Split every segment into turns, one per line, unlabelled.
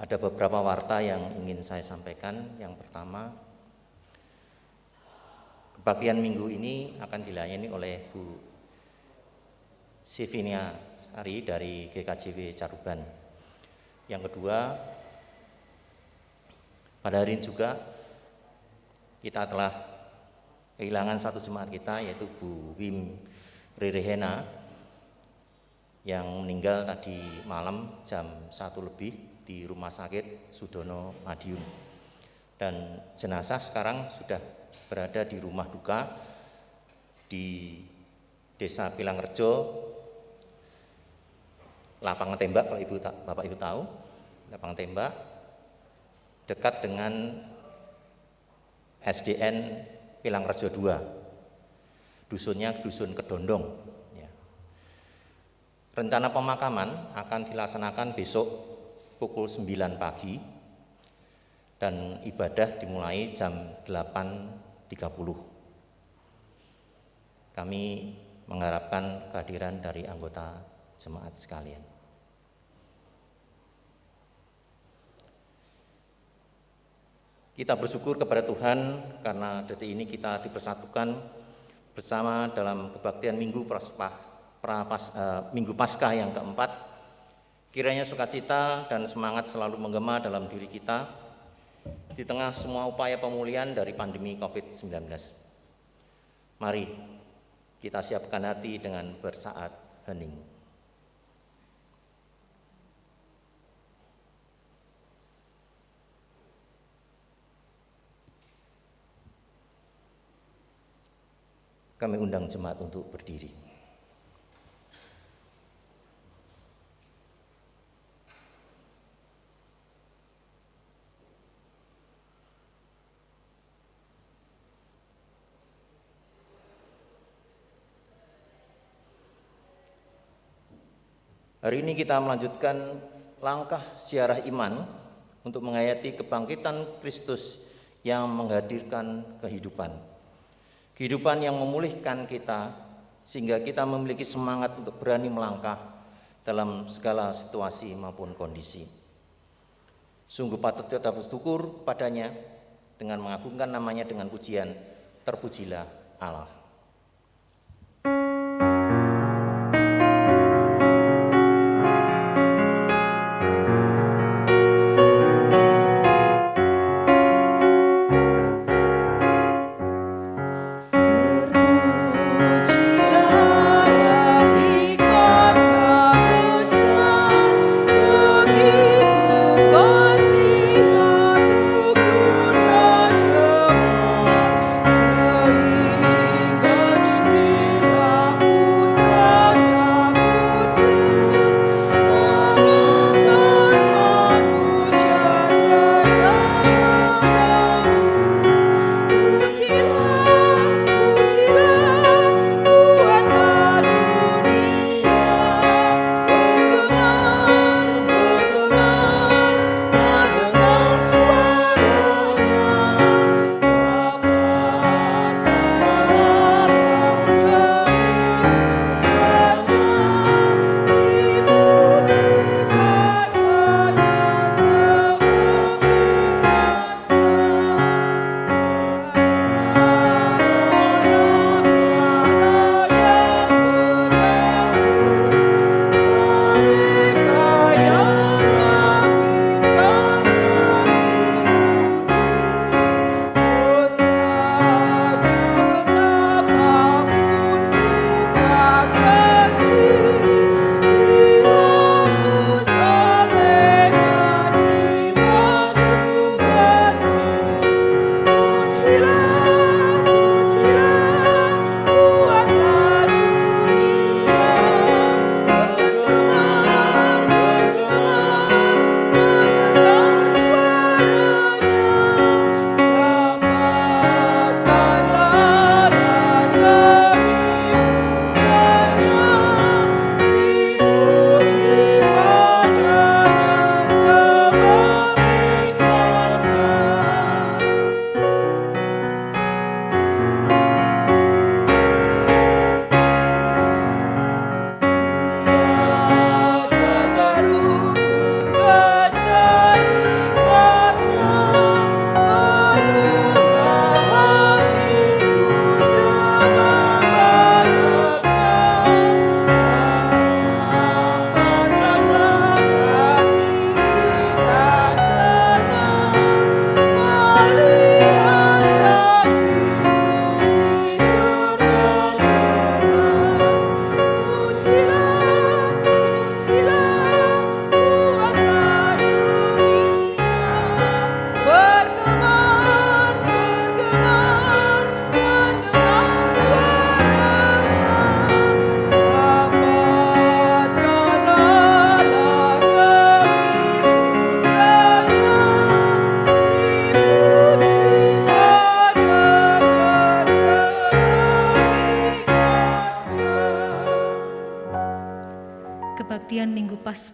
Ada beberapa warta yang ingin saya sampaikan. Yang pertama, kebaktian minggu ini akan dilayani oleh Bu Sivinia Sari dari GKJW Caruban. Yang kedua, pada hari ini juga kita telah kehilangan satu jemaat kita, yaitu Bu Wim Rirehena yang meninggal tadi malam jam 1 lebih di Rumah Sakit Sudono Madiun, dan jenazah sekarang sudah berada di rumah duka di Desa Pilangrejo, Lapangan Tembak. Kalau Bapak Ibu tahu, Lapangan Tembak dekat dengan SDN Pilangrejo 2, dusunnya dusun Kedondong. Rencana pemakaman akan dilaksanakan besok pukul 9 pagi dan ibadah dimulai jam 8.30. Kami mengharapkan kehadiran dari anggota jemaat sekalian. Kita bersyukur kepada Tuhan karena detik ini kita dipersatukan bersama dalam kebaktian Minggu Paskah yang keempat. Kiranya sukacita dan semangat selalu menggema dalam diri kita di tengah semua upaya pemulihan dari pandemi COVID-19. Mari kita siapkan hati dengan bersaat hening. Kami undang jemaat untuk berdiri. Hari ini kita melanjutkan langkah ziarah iman untuk menghayati kebangkitan Kristus yang menghadirkan kehidupan. Kehidupan yang memulihkan kita sehingga kita memiliki semangat untuk berani melangkah dalam segala situasi maupun kondisi. Sungguh patut kita bersyukur kepadanya dengan mengagungkan namanya dengan pujian, terpujilah Allah.
Sehingga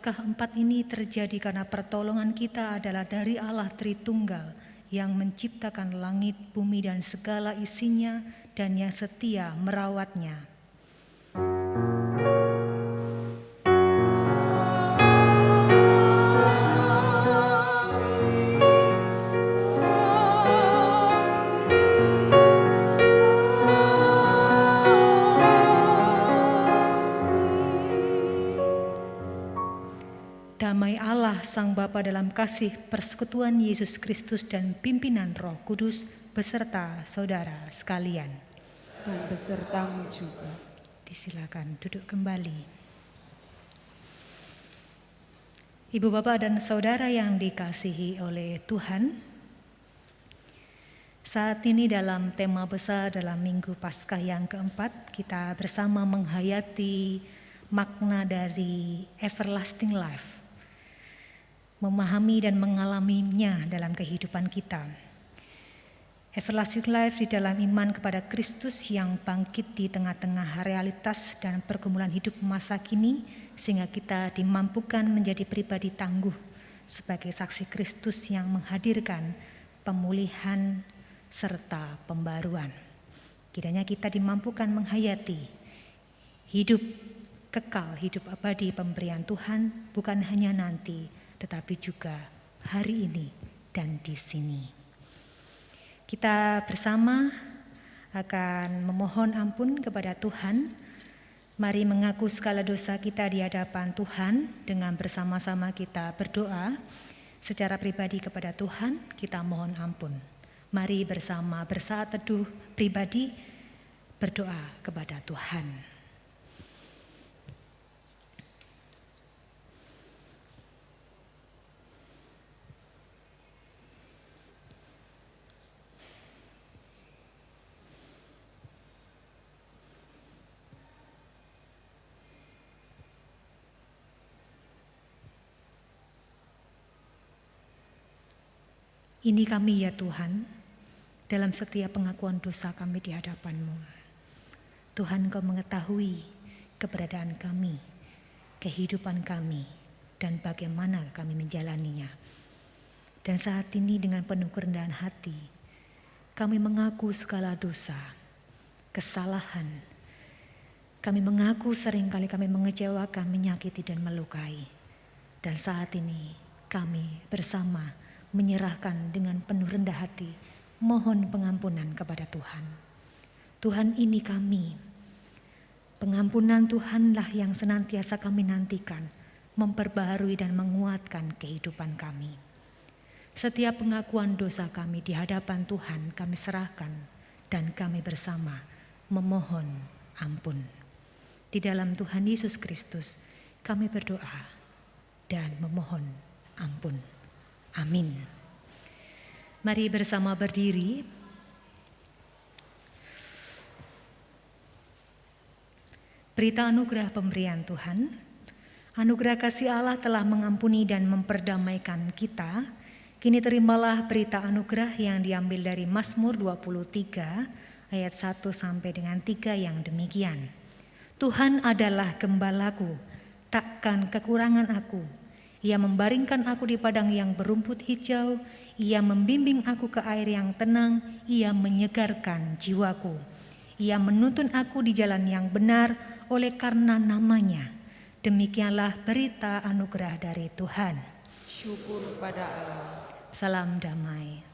Paskah 4 ini terjadi karena pertolongan kita adalah dari Allah Tritunggal yang menciptakan langit, bumi, dan segala isinya, dan yang setia merawatnya. Damai Allah Sang Bapa dalam kasih persekutuan Yesus Kristus dan pimpinan Roh Kudus beserta saudara sekalian.
Dan besertamu juga.
Disilakan duduk kembali. Ibu bapak dan saudara yang dikasihi oleh Tuhan, saat ini dalam tema besar dalam Minggu Paskah yang keempat, kita bersama menghayati makna dari everlasting life. Memahami dan mengalaminya dalam kehidupan kita. Everlasting life di dalam iman kepada Kristus yang bangkit di tengah-tengah realitas dan pergumulan hidup masa kini, sehingga kita dimampukan menjadi pribadi tangguh sebagai saksi Kristus yang menghadirkan pemulihan serta pembaruan. Kiranya kita dimampukan menghayati hidup kekal, hidup abadi pemberian Tuhan, bukan hanya nanti, tetapi juga hari ini dan di sini. Kita bersama akan memohon ampun kepada Tuhan. Mari mengaku segala dosa kita di hadapan Tuhan dengan bersama-sama kita berdoa secara pribadi kepada Tuhan. Kita mohon ampun. Mari bersama bersaat teduh pribadi berdoa kepada Tuhan. Ini kami ya Tuhan, dalam setiap pengakuan dosa kami di hadapan-Mu. Tuhan, Kau mengetahui keberadaan kami, kehidupan kami, dan bagaimana kami menjalaninya. Dan saat ini dengan penuh kerendahan hati, kami mengaku segala dosa, kesalahan. Kami mengaku seringkali kami mengecewakan, menyakiti, dan melukai. Dan saat ini kami bersama menyerahkan dengan penuh rendah hati, mohon pengampunan kepada Tuhan. Tuhan, ini kami. Pengampunan Tuhanlah yang senantiasa kami nantikan, memperbaharui dan menguatkan kehidupan kami. Setiap pengakuan dosa kami di hadapan Tuhan kami serahkan, dan kami bersama memohon ampun. Di dalam Tuhan Yesus Kristus kami berdoa dan memohon ampun. Amin. Mari bersama berdiri. Berita anugerah pemberian Tuhan. Anugerah kasih Allah telah mengampuni dan memperdamaikan kita. Kini terimalah berita anugerah yang diambil dari Mazmur 23 ayat 1 sampai dengan 3 yang demikian. Tuhan adalah gembalaku, takkan kekurangan aku. Ia membaringkan aku di padang yang berumput hijau, Ia membimbing aku ke air yang tenang, Ia menyegarkan jiwaku. Ia menuntun aku di jalan yang benar oleh karena namanya. Demikianlah berita anugerah dari Tuhan.
Syukur pada Allah.
Salam damai.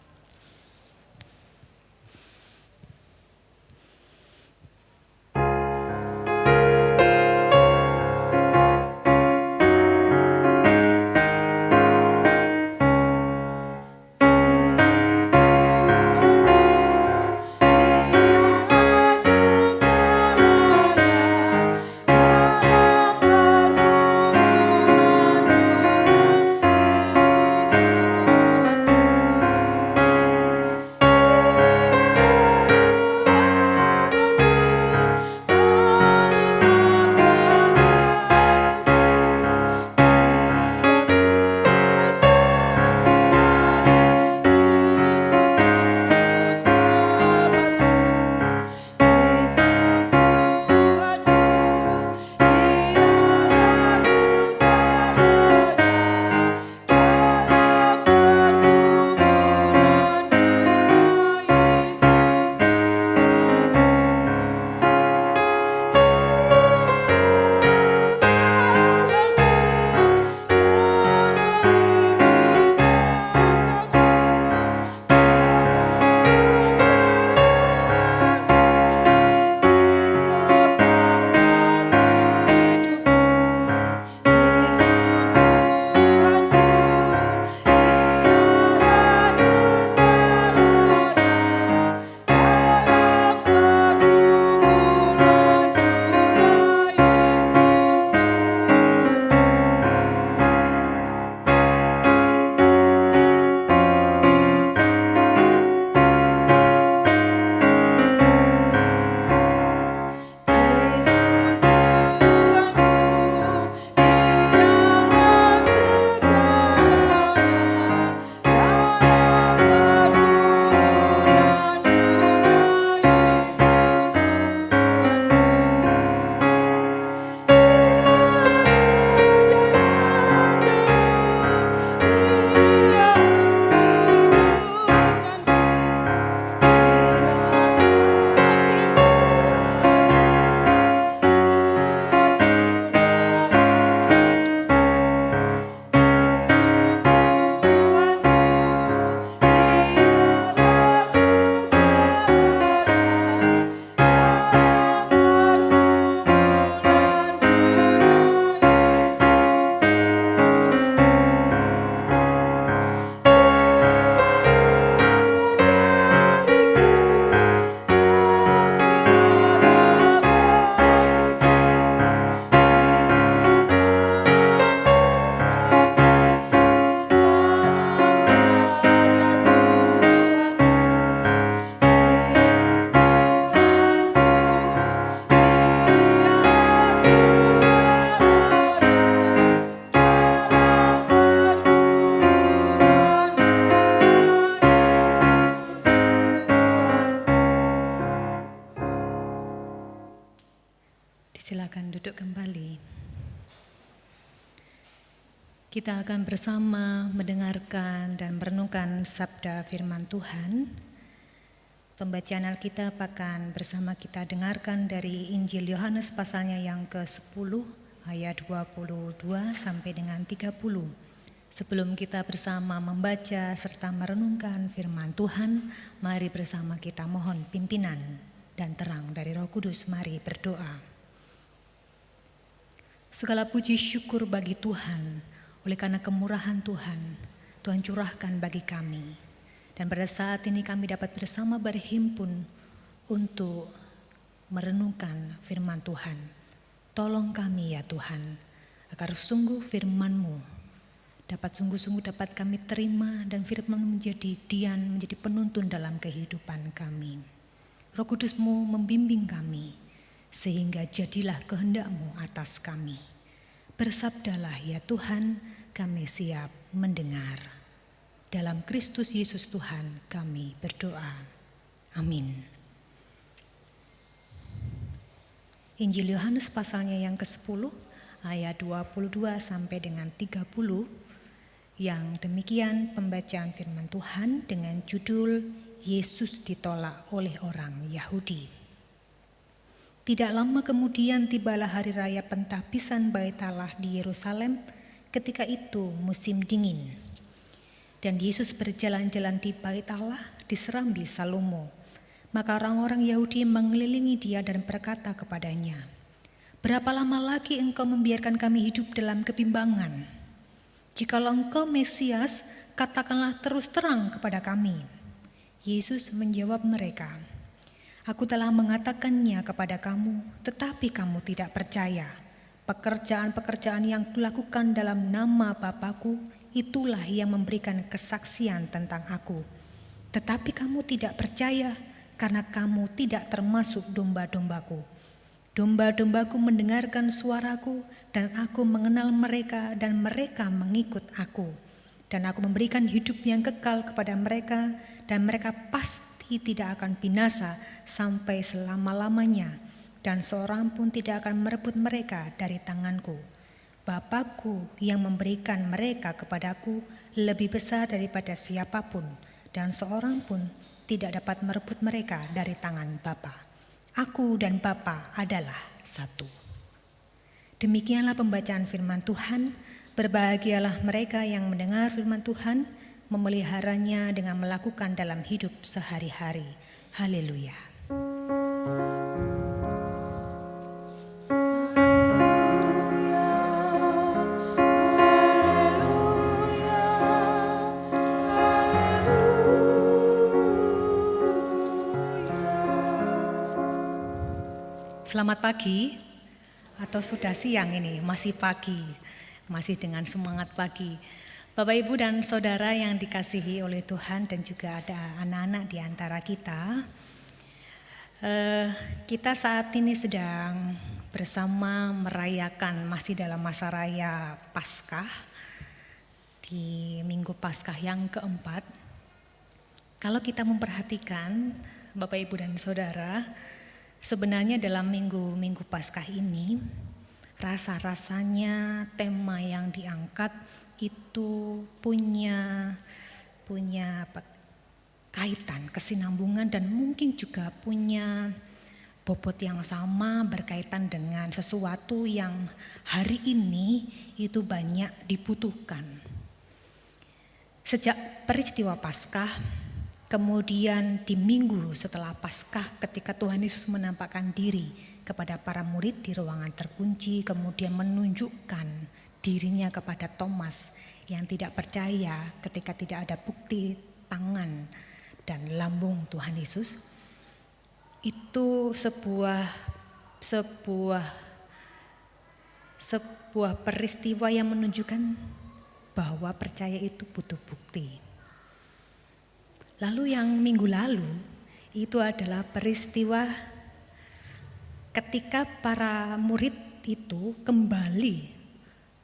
silakan duduk kembali. Kita akan bersama mendengarkan dan merenungkan sabda firman Tuhan. Pembacaan Alkitab akan bersama kita dengarkan dari Injil Yohanes pasalnya yang ke-10 ayat 22 sampai dengan 30. Sebelum kita bersama membaca serta merenungkan firman Tuhan, mari bersama kita mohon pimpinan dan terang dari Roh Kudus. Mari berdoa. Segala puji syukur bagi Tuhan, oleh karena kemurahan Tuhan, Tuhan curahkan bagi kami. Dan pada saat ini kami dapat bersama berhimpun untuk merenungkan firman Tuhan. Tolong kami ya Tuhan, agar sungguh firman-Mu sungguh-sungguh dapat kami terima dan firman menjadi dian, menjadi penuntun dalam kehidupan kami. Roh Kudus-Mu membimbing kami, sehingga jadilah kehendak-Mu atas kami. Bersabdalah ya Tuhan, kami siap mendengar. Dalam Kristus Yesus Tuhan kami berdoa. Amin. Injil Yohanes pasalnya yang ke-10 ayat 22 sampai dengan 30. Yang demikian pembacaan firman Tuhan dengan judul Yesus ditolak oleh orang Yahudi. Tidak lama kemudian tibalah hari raya Pentapisan Bait Allah di Yerusalem, ketika itu musim dingin. Dan Yesus berjalan-jalan di Bait Allah di serambi Salomo. Maka orang-orang Yahudi mengelilingi dia dan berkata kepadanya, "Berapa lama lagi engkau membiarkan kami hidup dalam kebimbangan? Jikalau engkau Mesias, katakanlah terus terang kepada kami." Yesus menjawab mereka, "Aku telah mengatakannya kepada kamu, tetapi kamu tidak percaya. Pekerjaan-pekerjaan yang kulakukan dalam nama Bapa-Ku, itulah yang memberikan kesaksian tentang aku. Tetapi kamu tidak percaya, karena kamu tidak termasuk domba-dombaku. Domba-dombaku mendengarkan suaraku, dan aku mengenal mereka dan mereka mengikut aku. Dan aku memberikan hidup yang kekal kepada mereka, dan mereka pasti tidak akan binasa sampai selama-lamanya. Dan seorang pun tidak akan merebut mereka dari tanganku. Bapa-Ku yang memberikan mereka kepadaku lebih besar daripada siapapun, dan seorang pun tidak dapat merebut mereka dari tangan Bapa. Aku dan Bapa adalah satu." Demikianlah pembacaan firman Tuhan. Berbahagialah mereka yang mendengar firman Tuhan, memeliharanya dengan melakukan dalam hidup sehari-hari. Haleluya. Selamat pagi. Atau sudah siang ini, masih pagi, masih dengan semangat pagi. Bapak, Ibu, dan Saudara yang dikasihi oleh Tuhan dan juga ada anak-anak di antara kita. Kita saat ini sedang bersama merayakan, masih dalam masa raya Paskah, di Minggu Paskah yang keempat. Kalau kita memperhatikan Bapak, Ibu, dan Saudara, sebenarnya dalam minggu Paskah ini, rasa-rasanya tema yang diangkat itu punya kaitan, kesinambungan, dan mungkin juga punya bobot yang sama berkaitan dengan sesuatu yang hari ini itu banyak dibutuhkan. Sejak peristiwa Paskah, kemudian di minggu setelah Paskah ketika Tuhan Yesus menampakkan diri kepada para murid di ruangan terkunci, kemudian menunjukkan dirinya kepada Thomas yang tidak percaya ketika tidak ada bukti tangan dan lambung Tuhan Yesus. Itu sebuah peristiwa yang menunjukkan bahwa percaya itu butuh bukti. Lalu yang minggu lalu itu adalah peristiwa ketika para murid itu kembali,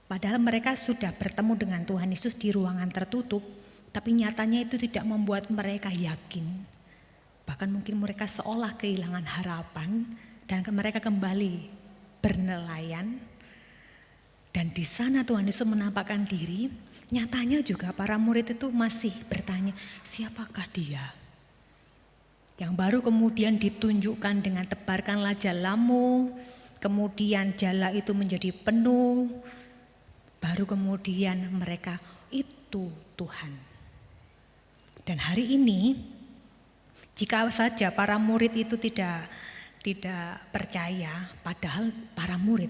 padahal mereka sudah bertemu dengan Tuhan Yesus di ruangan tertutup, tapi nyatanya itu tidak membuat mereka yakin. Bahkan mungkin mereka seolah kehilangan harapan dan mereka kembali bernelayan. Dan di sana Tuhan Yesus menampakkan diri. Nyatanya juga para murid itu masih bertanya, siapakah dia? Yang baru kemudian ditunjukkan dengan tebarkanlah jalamu, kemudian jala itu menjadi penuh. Baru kemudian mereka, itu Tuhan. Dan hari ini, jika saja para murid itu tidak percaya, padahal para murid,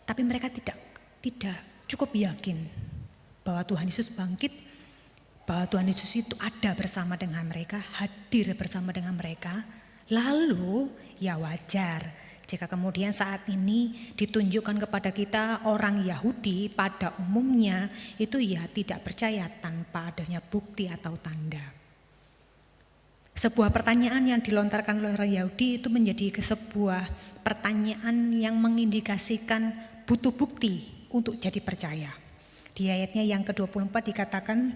tapi mereka tidak cukup yakin bahwa Tuhan Yesus bangkit, bahwa Tuhan Yesus itu ada bersama dengan mereka, hadir bersama dengan mereka. Lalu ya wajar jika kemudian saat ini ditunjukkan kepada kita orang Yahudi pada umumnya itu ya tidak percaya tanpa adanya bukti atau tanda. Sebuah pertanyaan yang dilontarkan oleh orang Yahudi itu menjadi sebuah pertanyaan yang mengindikasikan butuh bukti untuk jadi percaya. Di ayatnya yang ke-24 dikatakan,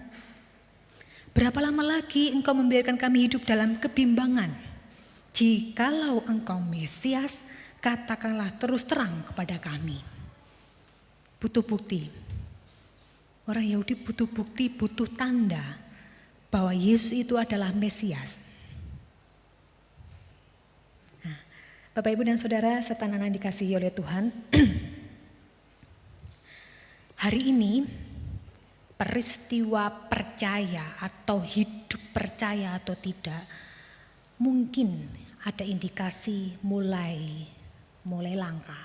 berapa lama lagi engkau membiarkan kami hidup dalam kebimbangan? Jikalau engkau Mesias, katakanlah terus terang kepada kami. Butuh bukti. Orang Yahudi butuh bukti, butuh tanda bahwa Yesus itu adalah Mesias. Nah, Bapak, Ibu, dan Saudara serta anak-anak dikasihi oleh Tuhan, hari ini peristiwa percaya atau hidup percaya atau tidak mungkin ada indikasi mulai langka.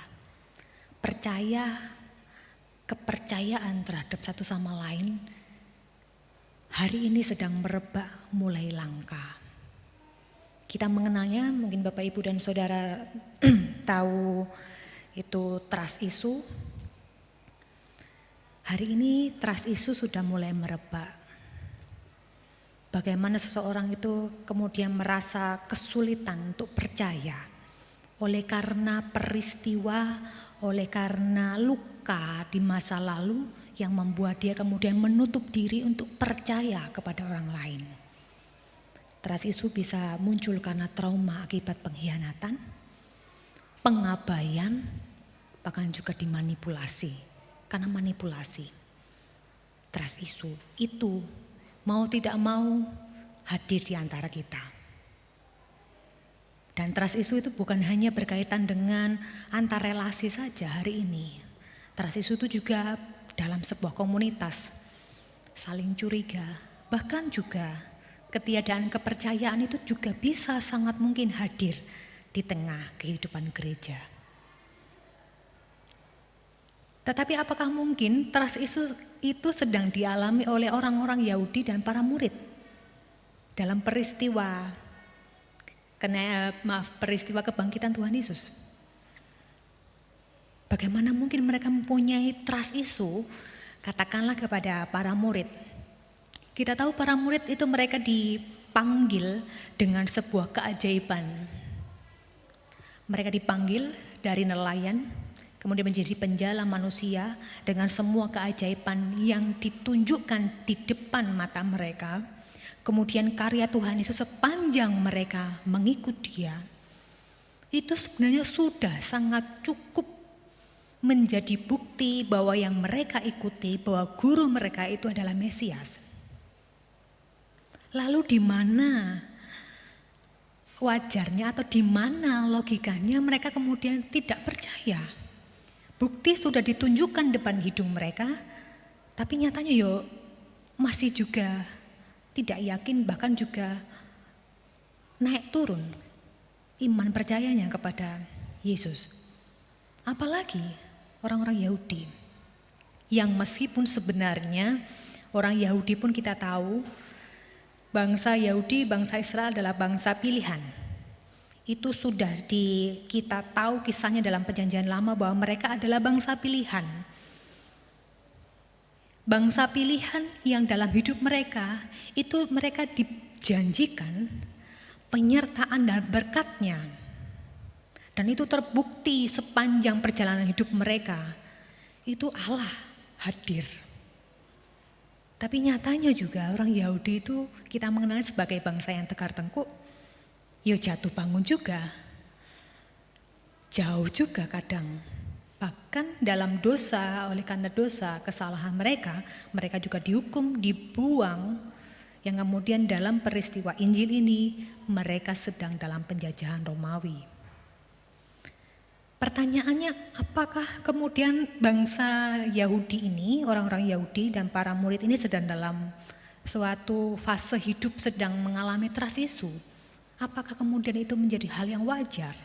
Kepercayaan terhadap satu sama lain hari ini sedang merebak, mulai langka. Kita mengenalnya, mungkin Bapak, Ibu, dan Saudara tahu itu trust issue. Hari ini trust issue sudah mulai merebak. Bagaimana seseorang itu kemudian merasa kesulitan untuk percaya oleh karena peristiwa, oleh karena luka di masa lalu yang membuat dia kemudian menutup diri untuk percaya kepada orang lain. Trust issue bisa muncul karena trauma akibat pengkhianatan, pengabaian, bahkan juga dimanipulasi. Karena manipulasi, trust issue itu mau tidak mau hadir di antara kita. Dan trust issue itu bukan hanya berkaitan dengan antar relasi saja hari ini. Trust issue itu juga dalam sebuah komunitas, saling curiga, bahkan juga ketiadaan kepercayaan itu juga bisa sangat mungkin hadir di tengah kehidupan gereja. Tetapi apakah mungkin trust issue itu sedang dialami oleh orang-orang Yahudi dan para murid dalam peristiwa kebangkitan Tuhan Yesus? Bagaimana mungkin mereka mempunyai trust issue, katakanlah kepada para murid. Kita tahu para murid itu mereka dipanggil dengan sebuah keajaiban. Mereka dipanggil dari nelayan, kemudian menjadi penjala manusia dengan semua keajaiban yang ditunjukkan di depan mata mereka. Kemudian karya Tuhan Yesus sepanjang mereka mengikut Dia, itu sebenarnya sudah sangat cukup menjadi bukti bahwa yang mereka ikuti, bahwa guru mereka itu adalah Mesias. Lalu di mana wajarnya atau di mana logikanya mereka kemudian tidak percaya? Bukti sudah ditunjukkan depan hidung mereka, tapi nyatanya masih juga tidak yakin, bahkan juga naik turun iman percayanya kepada Yesus. Apalagi orang-orang Yahudi yang meskipun sebenarnya orang Yahudi pun kita tahu bangsa Yahudi, bangsa Israel adalah bangsa pilihan. Itu sudah kita tahu kisahnya dalam Perjanjian Lama bahwa mereka adalah bangsa pilihan. Bangsa pilihan yang dalam hidup mereka itu mereka dijanjikan penyertaan dan berkatnya. Dan itu terbukti sepanjang perjalanan hidup mereka. Itu Allah hadir. Tapi nyatanya juga orang Yahudi itu kita mengenalnya sebagai bangsa yang tegar tengkuk. Jatuh bangun juga. jauh juga kadang. Bahkan dalam dosa, oleh karena dosa, kesalahan mereka, mereka juga dihukum, dibuang. Yang kemudian dalam peristiwa Injil ini, mereka sedang dalam penjajahan Romawi. Pertanyaannya, apakah kemudian bangsa Yahudi ini, orang-orang Yahudi dan para murid ini sedang dalam suatu fase hidup sedang mengalami trust issue? Apakah kemudian itu menjadi hal yang wajar?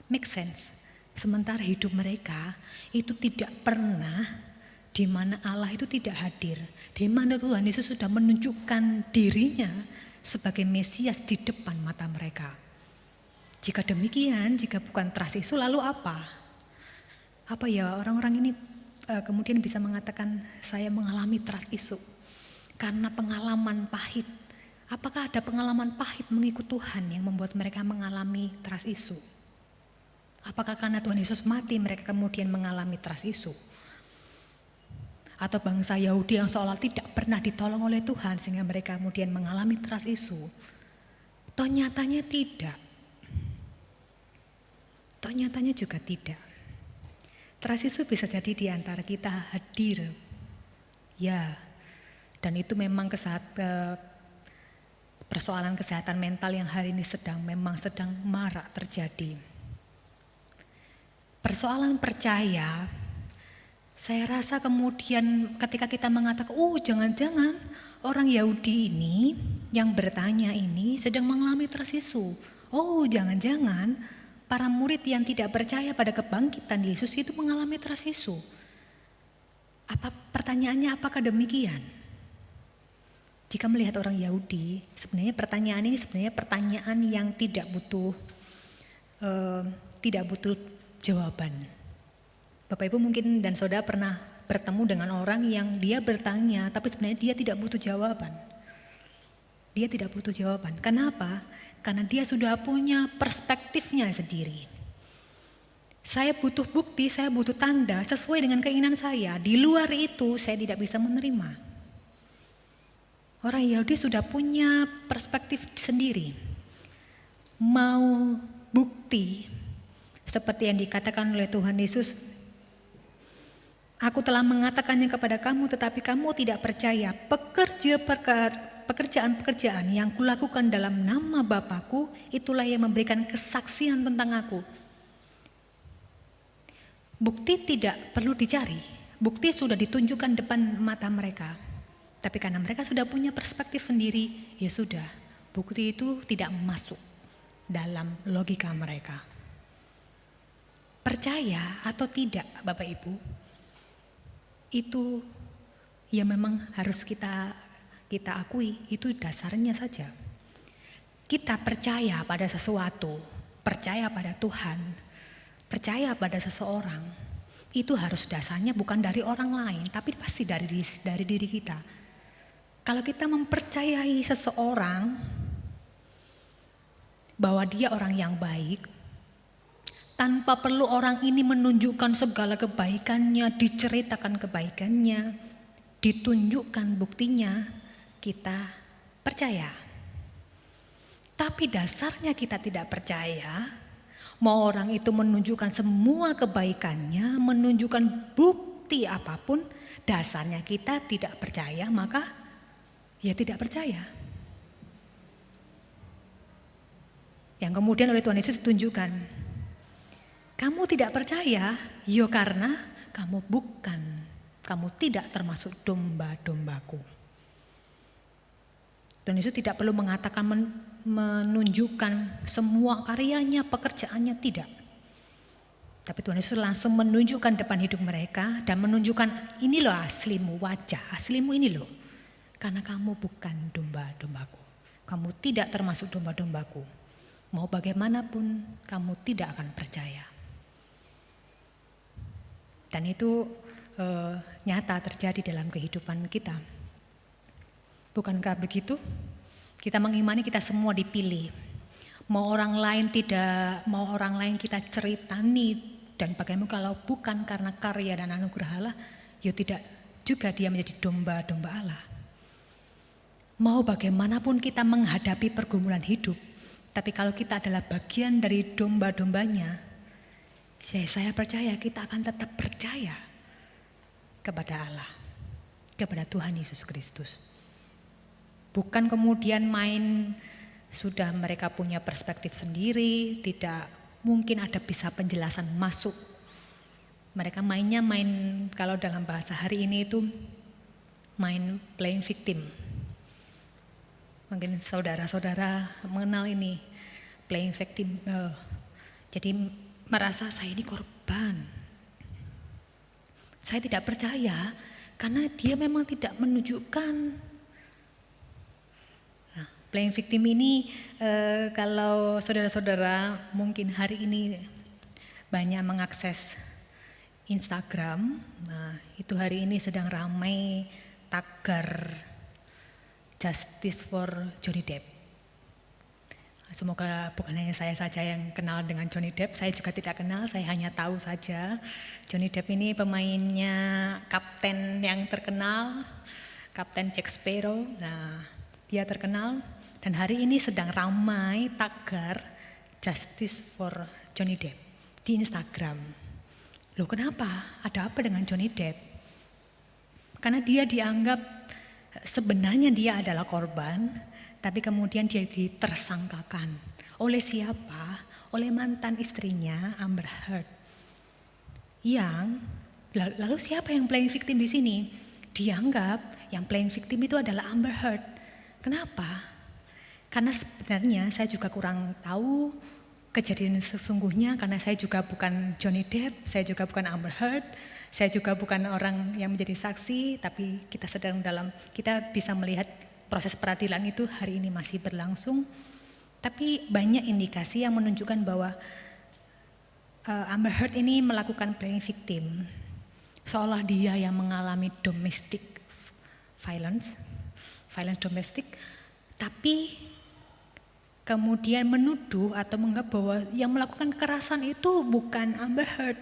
Make sense. Sementara hidup mereka itu tidak pernah di mana Allah itu tidak hadir, di mana Tuhan Yesus sudah menunjukkan dirinya sebagai Mesias di depan mata mereka. Jika demikian, jika bukan trust issue, lalu apa? Apa ya orang-orang ini kemudian bisa mengatakan saya mengalami trust issue karena pengalaman pahit. Apakah ada pengalaman pahit mengikut Tuhan yang membuat mereka mengalami trust issue? Apakah karena Tuhan Yesus mati mereka kemudian mengalami trust issue? Atau bangsa Yahudi yang seolah tidak pernah ditolong oleh Tuhan sehingga mereka kemudian mengalami trust issue? Toh nyatanya tidak. Toh nyatanya juga tidak. Trust issue bisa jadi di antara kita hadir. Ya, dan itu memang persoalan kesehatan mental yang hari ini sedang marak terjadi. Persoalan percaya, saya rasa kemudian ketika kita mengatakan, jangan-jangan orang Yahudi ini yang bertanya ini sedang mengalami trust issue. Jangan-jangan para murid yang tidak percaya pada kebangkitan Yesus itu mengalami trust issue. Pertanyaannya apakah demikian? Jika melihat orang Yahudi, sebenarnya pertanyaan ini sebenarnya pertanyaan yang tidak butuh jawaban. Bapak Ibu mungkin dan saudara pernah bertemu dengan orang yang dia bertanya, tapi sebenarnya dia tidak butuh jawaban. Dia tidak butuh jawaban. Kenapa? Karena dia sudah punya perspektifnya sendiri. Saya butuh bukti, saya butuh tanda sesuai dengan keinginan saya. Di luar itu saya tidak bisa menerima. Orang Yahudi sudah punya perspektif sendiri. Mau bukti seperti yang dikatakan oleh Tuhan Yesus, aku telah mengatakannya kepada kamu tetapi kamu tidak percaya. Pekerjaan-pekerjaan yang kulakukan dalam nama Bapakku itulah yang memberikan kesaksian tentang aku. Bukti tidak perlu dicari. Bukti sudah ditunjukkan depan mata mereka. Tapi karena mereka sudah punya perspektif sendiri, ya sudah, bukti itu tidak masuk dalam logika mereka. Percaya atau tidak Bapak Ibu, itu ya memang harus kita akui, itu dasarnya saja. Kita percaya pada sesuatu, percaya pada Tuhan, percaya pada seseorang, itu harus dasarnya bukan dari orang lain, tapi pasti dari diri kita. Kalau kita mempercayai seseorang bahwa dia orang yang baik, tanpa perlu orang ini menunjukkan segala kebaikannya, diceritakan kebaikannya, ditunjukkan buktinya, kita percaya. Tapi dasarnya kita tidak percaya, mau orang itu menunjukkan semua kebaikannya, menunjukkan bukti apapun, dasarnya kita tidak percaya, maka ya tidak percaya. Yang kemudian oleh Tuhan Yesus ditunjukkan, kamu tidak percaya, karena kamu tidak termasuk domba-dombaku. Tuhan Yesus tidak perlu mengatakan menunjukkan semua karyanya, pekerjaannya, tidak. Tapi Tuhan Yesus langsung menunjukkan depan hidup mereka dan menunjukkan ini loh aslimu, wajah aslimu ini loh. Karena kamu bukan domba-dombaku. Kamu tidak termasuk domba-dombaku. Mau bagaimanapun kamu tidak akan percaya. Dan itu nyata terjadi dalam kehidupan kita. Bukankah begitu? Kita mengimani kita semua dipilih. Mau orang lain kita ceritani, dan bagaimana kalau bukan karena karya dan anugerah Allah, ya tidak juga dia menjadi domba-domba Allah. Mau bagaimanapun kita menghadapi pergumulan hidup, tapi kalau kita adalah bagian dari domba-dombanya, Saya percaya kita akan tetap percaya kepada Allah, kepada Tuhan Yesus Kristus. Bukan kemudian sudah mereka punya perspektif sendiri, tidak mungkin ada bisa penjelasan masuk. Mereka mainnya kalau dalam bahasa hari ini itu main playing victim. Mungkin saudara-saudara mengenal ini playing victim. Jadi merasa saya ini korban. Saya tidak percaya karena dia memang tidak menunjukkan. Nah, playing victim ini kalau saudara-saudara mungkin hari ini banyak mengakses Instagram. Nah, itu hari ini sedang ramai tagar Justice for Johnny Depp. Semoga bukan hanya saya saja yang kenal dengan Johnny Depp, saya juga tidak kenal, saya hanya tahu saja. Johnny Depp ini pemainnya kapten yang terkenal, Kapten Jack Sparrow. Nah, dia terkenal dan hari ini sedang ramai tagar Justice for Johnny Depp di Instagram. Loh kenapa? Ada apa dengan Johnny Depp? Karena dia dianggap sebenarnya dia adalah korban, tapi kemudian dia ditersangkakan. Oleh siapa? Oleh mantan istrinya Amber Heard. Lalu siapa yang playing victim di sini? Dianggap yang playing victim itu adalah Amber Heard. Kenapa? Karena sebenarnya saya juga kurang tahu kejadian sesungguhnya, karena saya juga bukan Johnny Depp, saya juga bukan Amber Heard, saya juga bukan orang yang menjadi saksi, tapi kita bisa melihat proses peradilan itu hari ini masih berlangsung. Tapi banyak indikasi yang menunjukkan bahwa Amber Heard ini melakukan playing victim, seolah dia yang mengalami domestic violence domestik, tapi kemudian menuduh atau menganggap bahwa yang melakukan kekerasan itu bukan Amber Heard,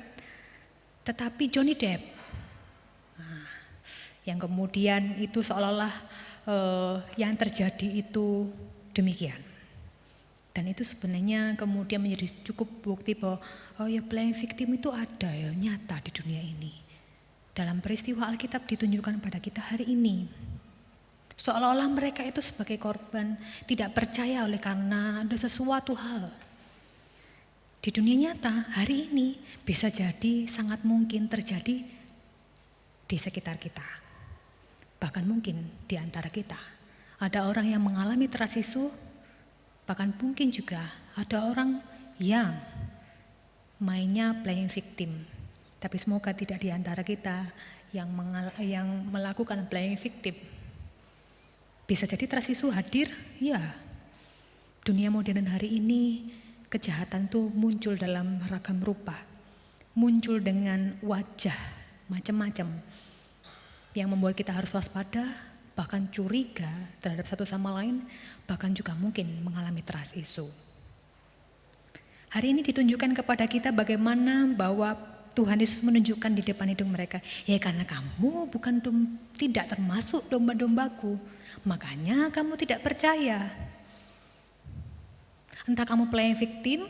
tetapi Johnny Depp. Nah, yang kemudian itu seolah-olah yang terjadi itu demikian. Dan itu sebenarnya kemudian menjadi cukup bukti bahwa playing victim itu ada ya, nyata di dunia ini. Dalam peristiwa Alkitab ditunjukkan pada kita hari ini. Seolah-olah mereka itu sebagai korban tidak percaya oleh karena ada sesuatu hal. Di dunia nyata hari ini bisa jadi sangat mungkin terjadi di sekitar kita. Bahkan mungkin di antara kita ada orang yang mengalami trust issue, bahkan mungkin juga ada orang yang mainnya playing victim. Tapi semoga tidak di antara kita yang melakukan playing victim. Bisa jadi trust issue hadir, ya. Dunia modern hari ini kejahatan tuh muncul dalam ragam rupa, muncul dengan wajah macam-macam, yang membuat kita harus waspada, bahkan curiga terhadap satu sama lain, bahkan juga mungkin mengalami trust issue. Hari ini ditunjukkan kepada kita bagaimana bahwa Tuhan Yesus menunjukkan di depan hidung mereka, ya karena kamu tidak termasuk domba-dombaku, makanya kamu tidak percaya. Entah kamu playing victim,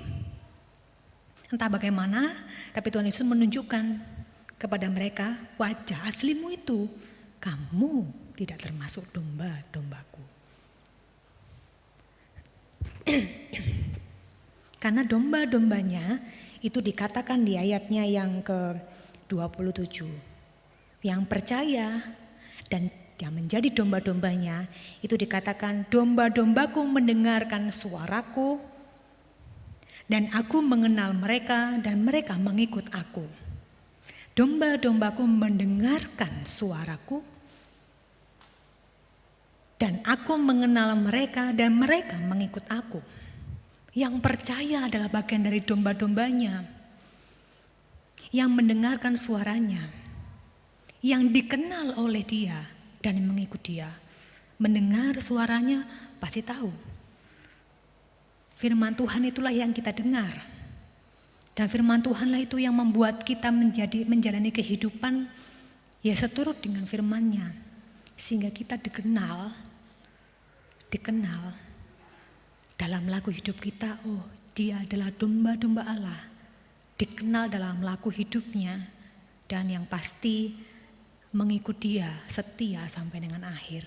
entah bagaimana, tapi Tuhan Yesus menunjukkan kepada mereka, wajah aslimu itu, kamu tidak termasuk domba-dombaku. Karena domba-dombanya itu dikatakan di ayatnya yang ke-27. Yang percaya dan yang menjadi domba-dombanya itu dikatakan, domba-dombaku mendengarkan suaraku dan aku mengenal mereka dan mereka mengikut aku. Domba-dombaku mendengarkan suaraku dan aku mengenal mereka dan mereka mengikut aku. Yang percaya adalah bagian dari domba-dombanya, yang mendengarkan suaranya, yang dikenal oleh dia dan mengikut dia. Mendengar suaranya pasti tahu. Firman Tuhan itulah yang kita dengar. Dan firman Tuhanlah itu yang membuat kita menjalani kehidupan ya seturut dengan firman-Nya. Sehingga kita dikenal dalam laku hidup kita, oh dia adalah domba-domba Allah. dikenal dalam laku hidupnya, dan yang pasti mengikut Dia setia sampai dengan akhir.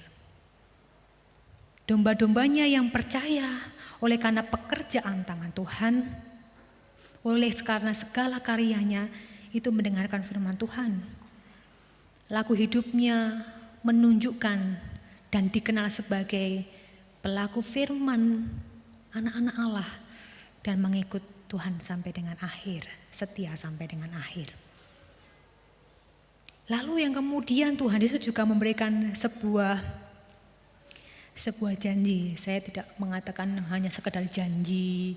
Domba-dombanya yang percaya oleh karena pekerjaan tangan Tuhan, oleh karena segala karyanya itu mendengarkan firman Tuhan. Laku hidupnya menunjukkan dan dikenal sebagai pelaku firman, anak-anak Allah, dan mengikut Tuhan sampai dengan akhir, setia sampai dengan akhir. Lalu yang kemudian Tuhan Yesus juga memberikan sebuah janji. Saya tidak mengatakan hanya sekedar janji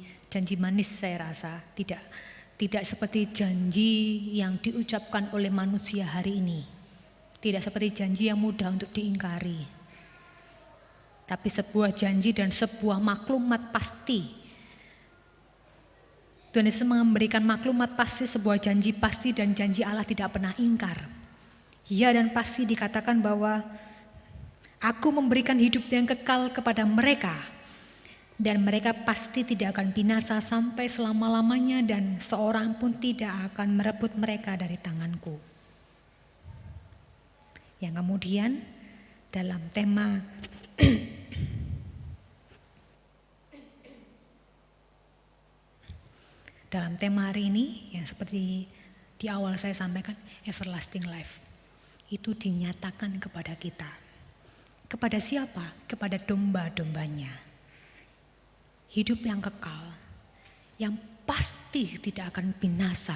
manis, saya rasa tidak seperti janji yang diucapkan oleh manusia hari ini. Tidak seperti janji yang mudah untuk diingkari. Tapi sebuah janji dan sebuah maklumat pasti. Tuhan Yesus memberikan maklumat pasti, sebuah janji pasti, dan janji Allah tidak pernah ingkar. Ya, dan pasti dikatakan bahwa Aku memberikan hidup yang kekal kepada mereka, dan mereka pasti tidak akan binasa sampai selama-lamanya, dan seorang pun tidak akan merebut mereka dari tanganku. Yang kemudian dalam tema hari ini yang seperti di awal saya sampaikan, everlasting life itu dinyatakan kepada kita. Kepada siapa? Kepada domba-dombanya. Hidup yang kekal, yang pasti tidak akan binasa,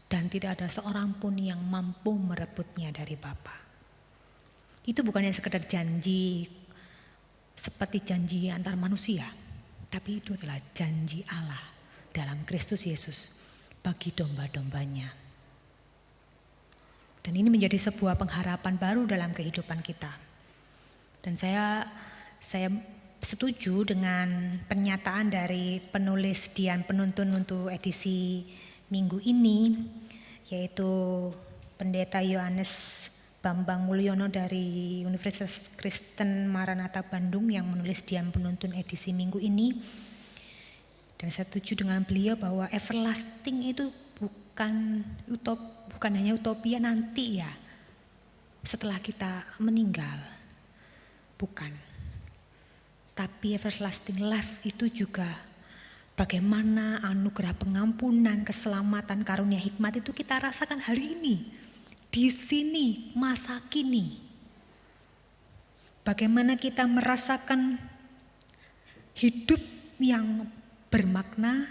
dan tidak ada seorang pun yang mampu merebutnya dari Bapa. Itu bukannya sekedar janji seperti janji antar manusia, tapi itu adalah janji Allah dalam Kristus Yesus bagi domba-dombanya. Dan ini menjadi sebuah pengharapan baru dalam kehidupan kita. Dan saya setuju dengan pernyataan dari penulis Dian Penuntun untuk edisi minggu ini, yaitu Pendeta Yohanes Bambang Mulyono dari Universitas Kristen Maranatha Bandung yang menulis Dian Penuntun edisi minggu ini. Dan saya setuju dengan beliau bahwa everlasting itu bukan hanya utopia nanti ya, setelah kita meninggal. Bukan. Tapi everlasting life itu juga bagaimana anugerah pengampunan, keselamatan, karunia hikmat itu kita rasakan hari ini. Di sini, masa kini. Bagaimana kita merasakan hidup yang bermakna,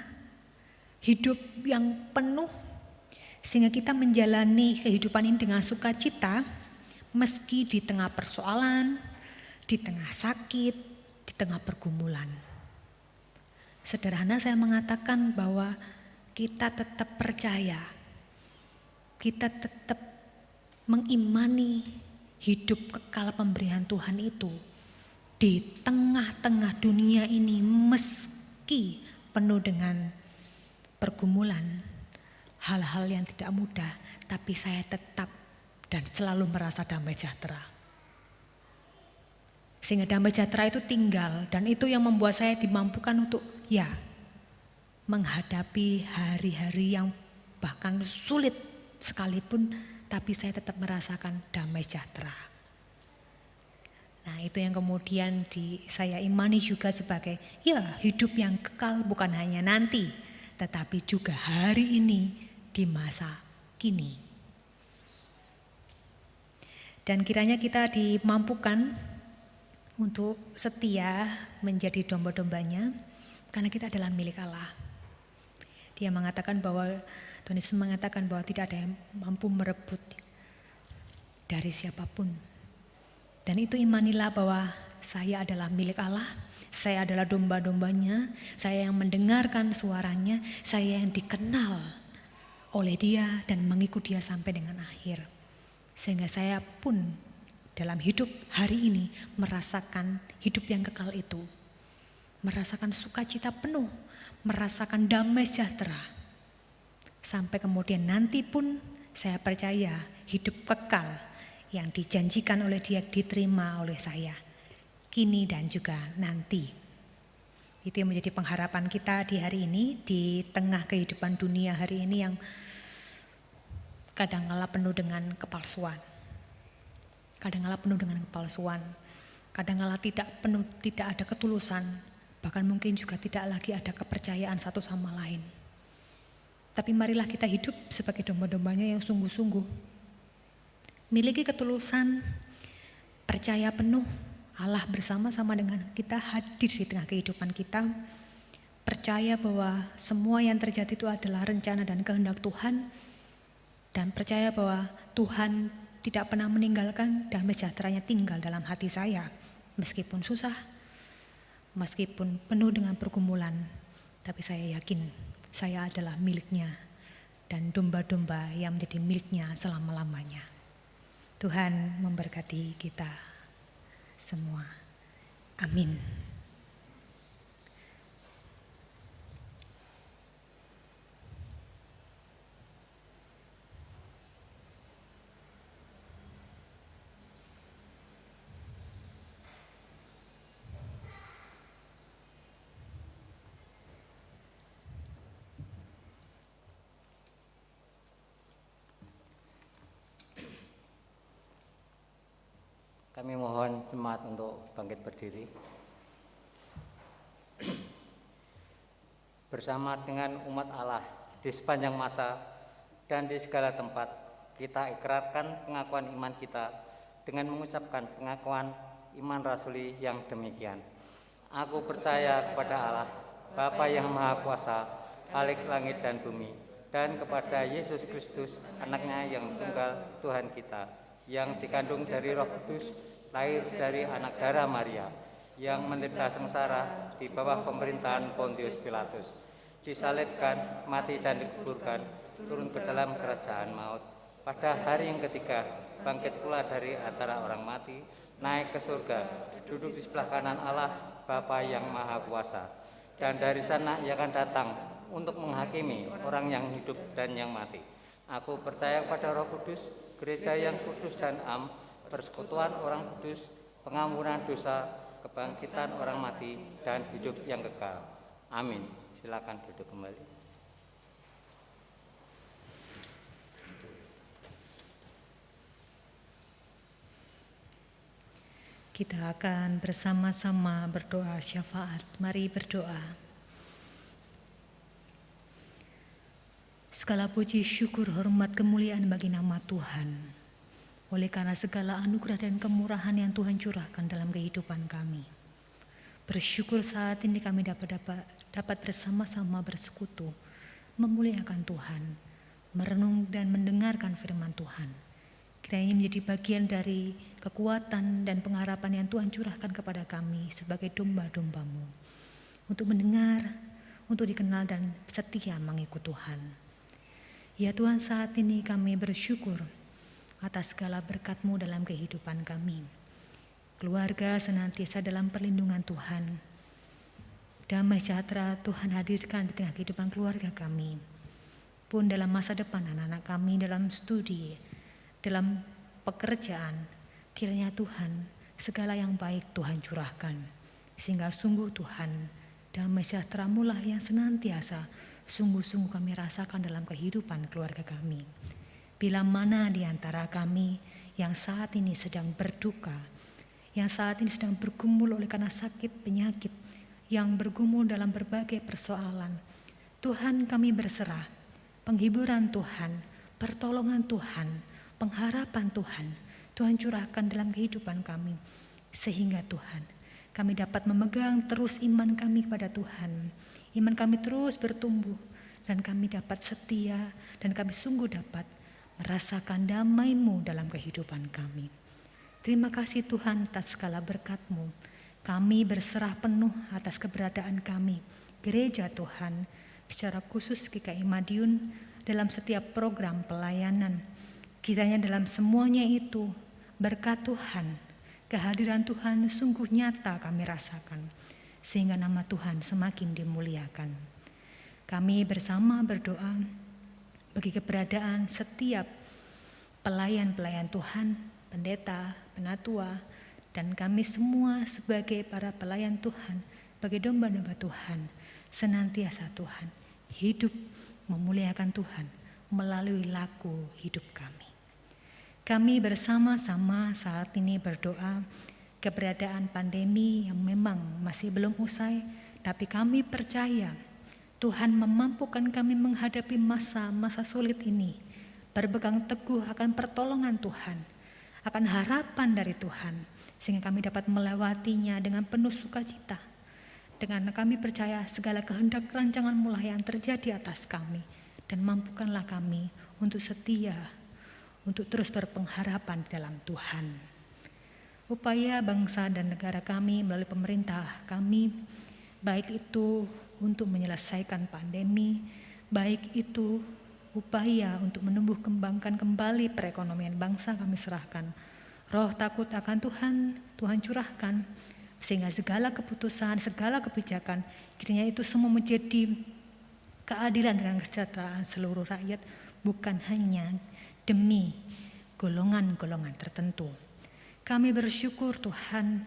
hidup yang penuh, sehingga kita menjalani kehidupan ini dengan sukacita, meski di tengah persoalan, di tengah sakit, di tengah pergumulan. Sederhana saya mengatakan bahwa kita tetap percaya, kita tetap mengimani hidup kekal pemberian Tuhan itu di tengah-tengah dunia ini, meski penuh dengan pergumulan, hal-hal yang tidak mudah, tapi saya tetap dan selalu merasa damai sejahtera. Sehingga damai sejahtera itu tinggal, dan itu yang membuat saya dimampukan untuk menghadapi hari-hari yang bahkan sulit sekalipun, tapi saya tetap merasakan damai sejahtera. Nah, itu yang kemudian saya imani juga sebagai hidup yang kekal, bukan hanya nanti, tetapi juga hari ini di masa kini. Dan kiranya kita dimampukan untuk setia menjadi domba-dombanya, karena kita adalah milik Allah. Dia mengatakan bahwa Tuhan Yesus mengatakan bahwa tidak ada yang mampu merebut dari siapapun. Dan itu imanilah bahwa saya adalah milik Allah, saya adalah domba-dombanya, saya yang mendengarkan suaranya, saya yang dikenal oleh Dia dan mengikut Dia sampai dengan akhir. Sehingga saya pun dalam hidup hari ini merasakan hidup yang kekal itu, merasakan sukacita penuh, merasakan damai sejahtera. Sampai kemudian nanti pun saya percaya hidup kekal yang dijanjikan oleh Dia diterima oleh saya, kini dan juga nanti. Itu yang menjadi pengharapan kita di hari ini, di tengah kehidupan dunia hari ini yang kadang-kala penuh dengan kepalsuan. Kadang-kala penuh dengan kepalsuan. Kadang-kala tidak ada ketulusan, bahkan mungkin juga tidak lagi ada kepercayaan satu sama lain. Tapi marilah kita hidup sebagai domba-dombanya yang sungguh-sungguh. Miliki ketulusan, percaya penuh Allah bersama-sama dengan kita hadir di tengah kehidupan kita. Percaya bahwa semua yang terjadi itu adalah rencana dan kehendak Tuhan. Dan percaya bahwa Tuhan tidak pernah meninggalkan damai sejahteranya tinggal dalam hati saya. Meskipun susah, meskipun penuh dengan pergumulan, tapi saya yakin saya adalah miliknya dan domba-domba yang menjadi miliknya selama-lamanya. Tuhan memberkati kita semua. Amin.
Kami mohon jemaat untuk bangkit berdiri. Bersama dengan umat Allah di sepanjang masa dan di segala tempat, kita ikrarkan pengakuan iman kita dengan mengucapkan pengakuan iman rasuli yang demikian. Aku percaya kepada Allah, Bapa yang Maha Kuasa, Khalik langit dan bumi, dan kepada Yesus Kristus, anaknya yang tunggal Tuhan kita, yang dikandung dari Roh Kudus, lahir dari anak darah Maria, yang menderita sengsara di bawah pemerintahan Pontius Pilatus, disalibkan, mati dan dikuburkan, turun ke dalam kerajaan maut. Pada hari yang ketiga, bangkit pula dari antara orang mati, naik ke surga, duduk di sebelah kanan Allah, Bapa yang Maha Kuasa. Dan dari sana ia akan datang untuk menghakimi orang yang hidup dan yang mati. Aku percaya kepada Roh Kudus, gereja yang kudus dan am, persekutuan orang kudus, pengampunan dosa, kebangkitan orang mati, dan hidup yang kekal. Amin. Silakan duduk kembali.
Kita akan bersama-sama berdoa syafaat. Mari berdoa. Segala puji, syukur, hormat, kemuliaan bagi nama Tuhan. Oleh karena segala anugerah dan kemurahan yang Tuhan curahkan dalam kehidupan kami. Bersyukur saat ini kami dapat bersama-sama bersekutu, memuliakan Tuhan, merenung dan mendengarkan firman Tuhan. Kiranya menjadi bagian dari kekuatan dan pengharapan yang Tuhan curahkan kepada kami sebagai domba-domba-Mu. Untuk mendengar, untuk dikenal dan setia mengikut Tuhan. Ya Tuhan, saat ini kami bersyukur atas segala berkat-Mu dalam kehidupan kami. Keluarga senantiasa dalam perlindungan Tuhan. Damai sejahtera Tuhan hadirkan di tengah kehidupan keluarga kami. Pun dalam masa depan anak-anak kami dalam studi, dalam pekerjaan, kiranya Tuhan segala yang baik Tuhan curahkan. Sehingga sungguh Tuhan, damai sejahtera-Mu lah yang senantiasa sungguh-sungguh kami rasakan dalam kehidupan keluarga kami. Bila mana di antara kami yang saat ini sedang berduka, yang saat ini sedang bergumul oleh karena sakit penyakit, yang bergumul dalam berbagai persoalan, Tuhan kami berserah, penghiburan Tuhan, pertolongan Tuhan, pengharapan Tuhan, Tuhan curahkan dalam kehidupan kami. Sehingga Tuhan, kami dapat memegang terus iman kami kepada Tuhan. Iman kami terus bertumbuh dan kami dapat setia dan kami sungguh dapat merasakan damai-Mu dalam kehidupan kami. Terima kasih Tuhan atas segala berkat-Mu. Kami berserah penuh atas keberadaan kami, gereja Tuhan, secara khusus GKI Madiun dalam setiap program pelayanan. Kiranya dalam semuanya itu berkat Tuhan, kehadiran Tuhan sungguh nyata kami rasakan. Sehingga nama Tuhan semakin dimuliakan. Kami bersama berdoa bagi keberadaan setiap pelayan-pelayan Tuhan, pendeta, penatua, dan kami semua sebagai para pelayan Tuhan, sebagai domba-domba Tuhan, senantiasa Tuhan hidup memuliakan Tuhan melalui laku hidup kami. Kami bersama-sama saat ini berdoa keberadaan pandemi yang memang masih belum usai, tapi kami percaya Tuhan memampukan kami menghadapi masa-masa sulit ini, berpegang teguh akan pertolongan Tuhan, akan harapan dari Tuhan, sehingga kami dapat melewatinya dengan penuh sukacita. Dengan kami percaya segala kehendak rancangan-Mu lah yang terjadi atas kami, dan mampukanlah kami untuk setia, untuk terus berpengharapan dalam Tuhan. Upaya bangsa dan negara kami melalui pemerintah kami, baik itu untuk menyelesaikan pandemi, baik itu upaya untuk menumbuh kembangkan kembali perekonomian bangsa, kami serahkan. Roh takut akan Tuhan, Tuhan curahkan, sehingga segala keputusan, segala kebijakan, kiranya itu semua menjadi keadilan dan kesejahteraan seluruh rakyat, bukan hanya demi golongan-golongan tertentu. Kami bersyukur Tuhan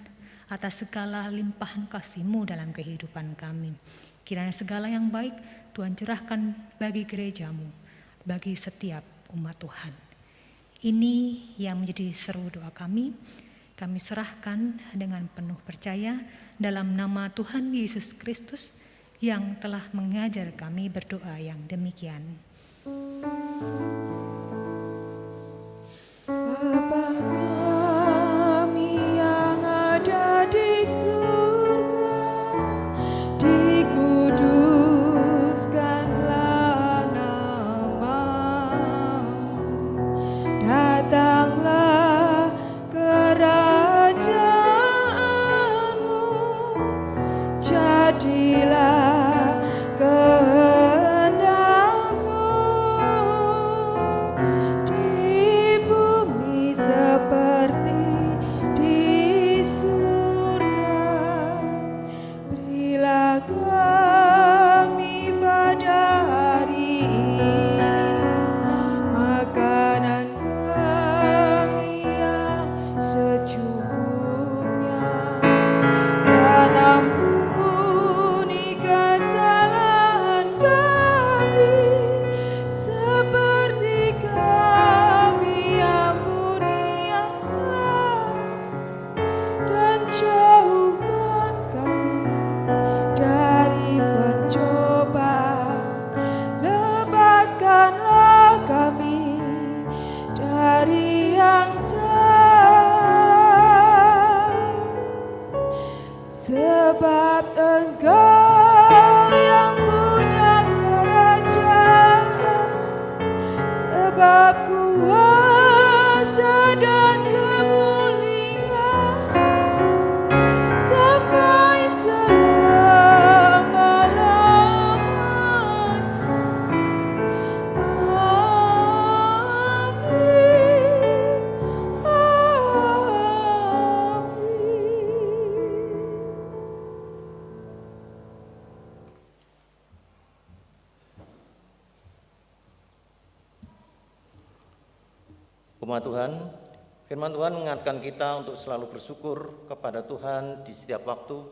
atas segala limpahan kasih-Mu dalam kehidupan kami. Kiranya segala yang baik Tuhan curahkan bagi gereja-Mu, bagi setiap umat Tuhan. Ini yang menjadi seru doa kami. Kami serahkan dengan penuh percaya dalam nama Tuhan Yesus Kristus yang telah mengajar kami berdoa yang demikian.
Bapa kami yang ada di surga, dikuduskanlah nama-Mu, datanglah kerajaan-Mu, jadilah kehendak-Mu di bumi seperti di surga. Berilah kami pada hari ini makanan kami yang secukupnya, dan ampuni kesalahan kami seperti kami ampuni yang lain, dan jauhkan kami dari pencobaan, lepaskanlah kami dari yang jahat, sebab Engkau yang punya kerajaan, sebab kuasa dan kemuliaan sampai selama-lamanya. Amin. Amin.
Umat Tuhan, firman Tuhan mengingatkan kita untuk selalu bersyukur kepada Tuhan di setiap waktu,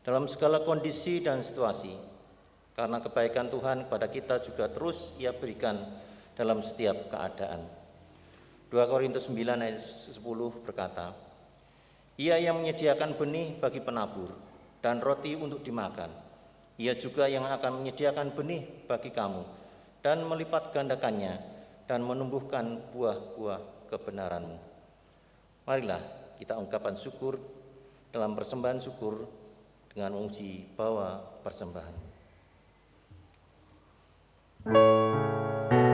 dalam segala kondisi dan situasi, karena kebaikan Tuhan kepada kita juga terus Ia berikan dalam setiap keadaan. 2 Korintus 9 ayat 10 berkata, Ia yang menyediakan benih bagi penabur dan roti untuk dimakan, Ia juga yang akan menyediakan benih bagi kamu dan melipat gandakannya dan menumbuhkan buah-buah kebenaran-Mu. Marilah kita ungkapkan syukur dalam persembahan syukur dengan menguji bawa persembahan.
Bawa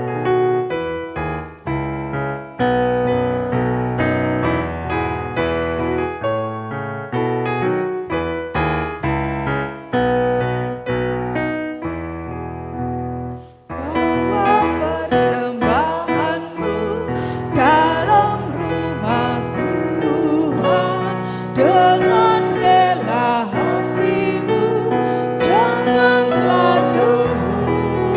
persembahan-Mu dalam rumah Tuhan dengan rela hati-Mu, janganlah tunggu.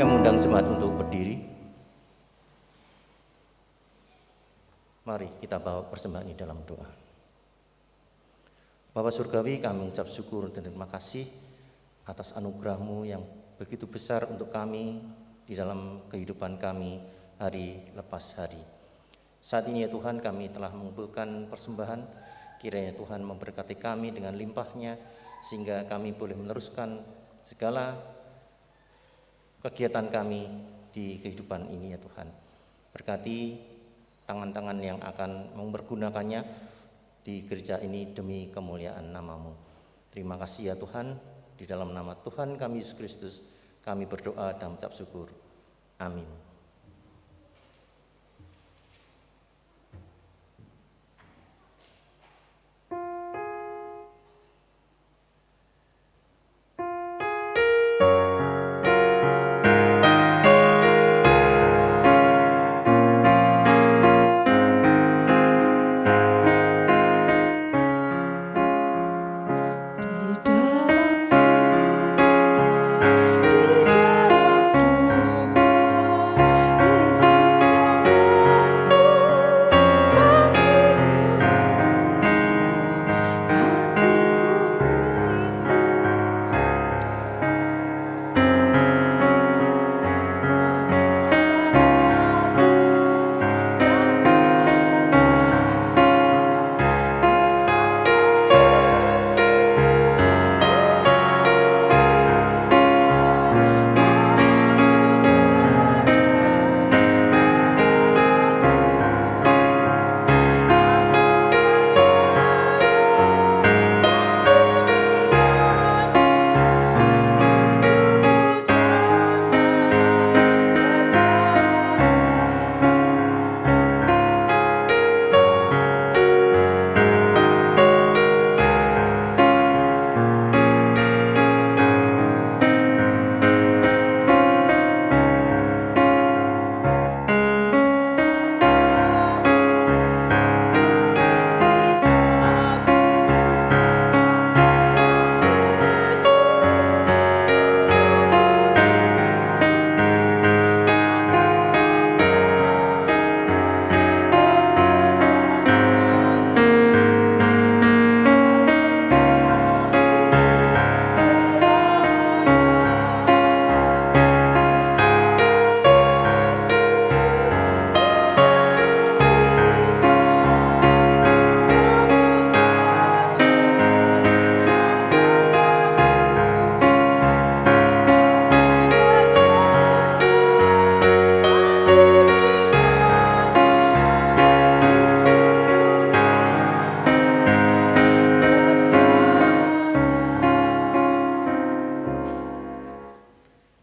mengundang jemaat untuk berdiri. Mari kita bawa persembahan ini dalam doa. Bapa Surgawi, kami mengucap syukur dan terima kasih atas anugerah-Mu yang begitu besar untuk kami di dalam kehidupan kami hari lepas hari. Saat ini ya Tuhan, kami telah mengumpulkan persembahan, kiranya Tuhan memberkati kami dengan limpah-Nya, sehingga kami boleh meneruskan segala kegiatan kami di kehidupan ini ya Tuhan. Berkati tangan-tangan yang akan mempergunakannya di gereja ini demi kemuliaan nama-Mu. Terima kasih ya Tuhan, di dalam nama Tuhan kami Yesus Kristus, kami berdoa dan mengucap syukur. Amin.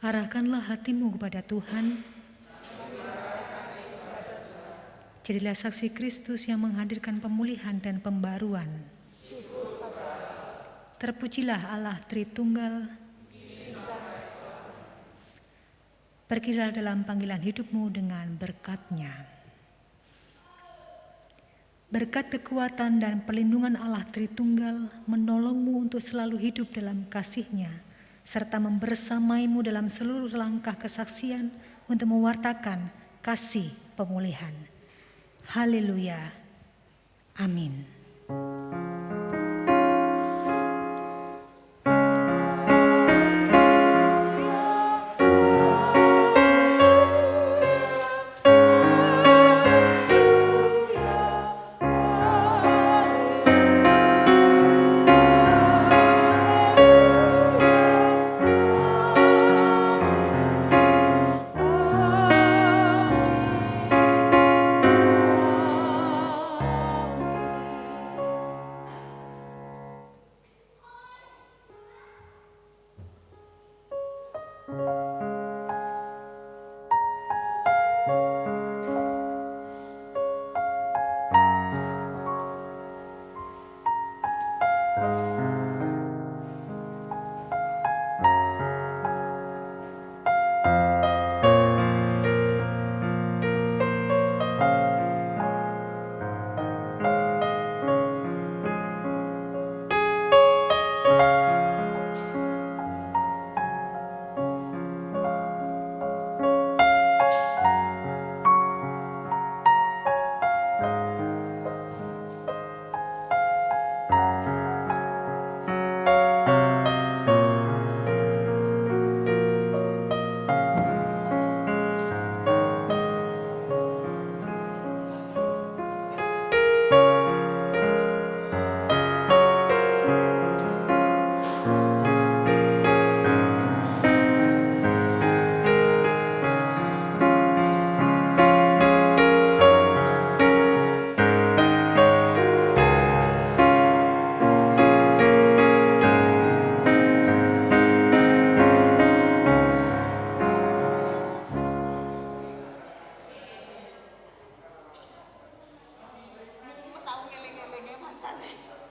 Arahkanlah hatimu kepada Tuhan. Jadilah saksi Kristus yang menghadirkan pemulihan dan pembaruan. Terpujilah Allah Tritunggal. Pergilah dalam panggilan hidupmu dengan berkat-Nya. Berkat kekuatan dan perlindungan Allah Tritunggal menolongmu untuk selalu hidup dalam kasih-Nya, serta membersamaimu dalam seluruh langkah kesaksian untuk mewartakan kasih pemulihan. Haleluya. Amin.
Amin.